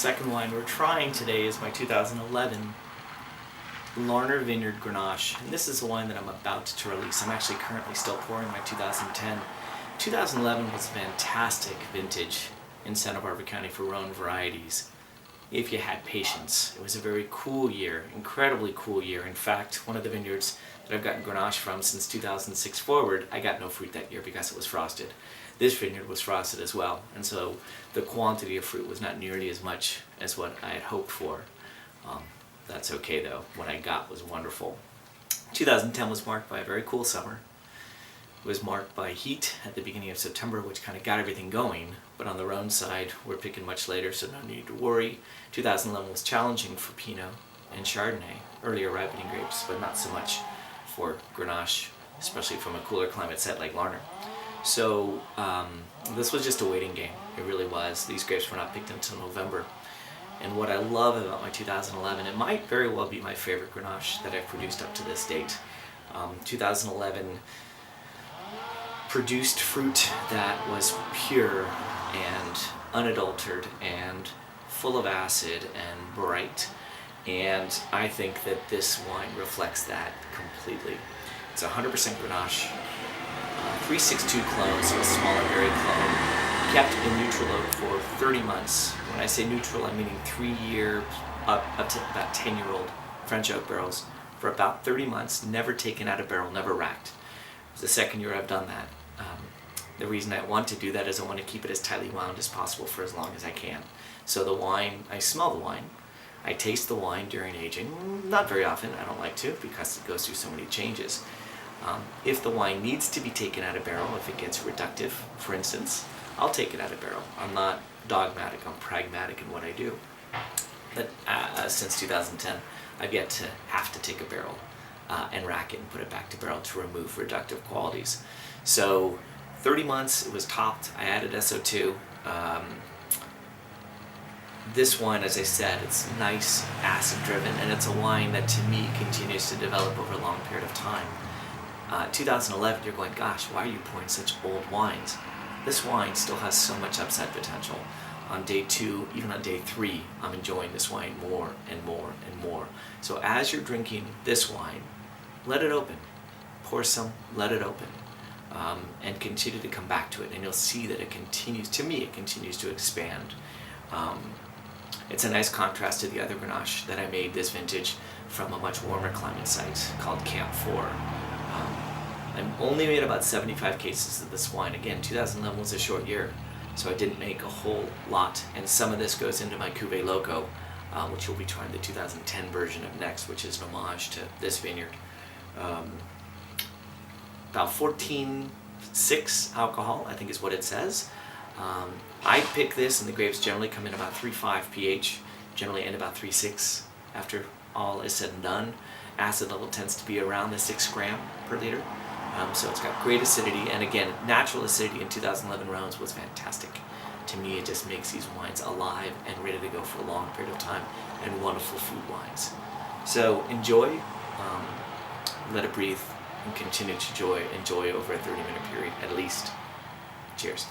second wine we're trying today is my 2011 Larner Vineyard Grenache, and this is the wine that I'm about to release. I'm actually currently still pouring my 2010. 2011 was a fantastic vintage in Santa Barbara County for Rhone varieties. If you had patience, it was a very cool year, incredibly cool year. In fact, one of the vineyards that I've gotten Grenache from since 2006 forward, I got no fruit that year because it was frosted. This vineyard was frosted as well, and so the quantity of fruit was not nearly as much as what I had hoped for. That's okay though, what I got was wonderful. 2010 was marked by a very cool summer. It was marked by heat at the beginning of September, which kind of got everything going, but on the Rhone side, we're picking much later, so no need to worry. 2011 was challenging for Pinot and Chardonnay, earlier ripening grapes, but not so much for Grenache, especially from a cooler climate set like Larner. So this was just a waiting game. It really was. These grapes were not picked until November. And what I love about my 2011, it might very well be my favorite Grenache that I've produced up to this date. 2011 produced fruit that was pure and unadulterated and full of acid and bright. And I think that this wine reflects that completely. It's 100% Grenache, 362 clone, so a smaller berry clone, kept in neutral oak for 30 months. When I say neutral, I'm meaning 3-year up to about 10-year-old French oak barrels for about 30 months, never taken out of barrel, never racked. It's the second year I've done that. The reason I want to do that is I want to keep it as tightly wound as possible for as long as I can. So the wine, I smell the wine, I taste the wine during aging, not very often, I don't like to because it goes through so many changes. If the wine needs to be taken out of barrel, if it gets reductive, for instance, I'll take it out of barrel. I'm not dogmatic, I'm pragmatic in what I do. But since 2010, I've yet to have to take a barrel and rack it and put it back to barrel to remove reductive qualities. So 30 months, it was topped, I added SO2. This wine, as I said, it's nice, acid driven, and it's a wine that to me continues to develop over a long period of time. 2011, you're going, gosh, why are you pouring such old wines? This wine still has so much upside potential. On day 2, even on day 3, I'm enjoying this wine more and more and more. So as you're drinking this wine, let it open. Pour some, let it open. And continue to come back to it, and you'll see that it continues, to me, it continues to expand. It's a nice contrast to the other Grenache that I made this vintage from a much warmer climate site called Camp 4. I only made about 75 cases of this wine. Again, 2011 was a short year, so I didn't make a whole lot, and some of this goes into my Cuvée Loco, which we'll be trying the 2010 version of next, which is an homage to this vineyard. About 14.6 alcohol, I think is what it says. I pick this, and the grapes generally come in about 3.5 pH, generally end about 3.6 after all is said and done. Acid level tends to be around the 6 gram per liter. So it's got great acidity, and again, natural acidity in 2011 Rhones was fantastic. To me, it just makes these wines alive and ready to go for a long period of time, and wonderful food wines. So enjoy, let it breathe, and continue to enjoy over a 30-minute period at least. Cheers.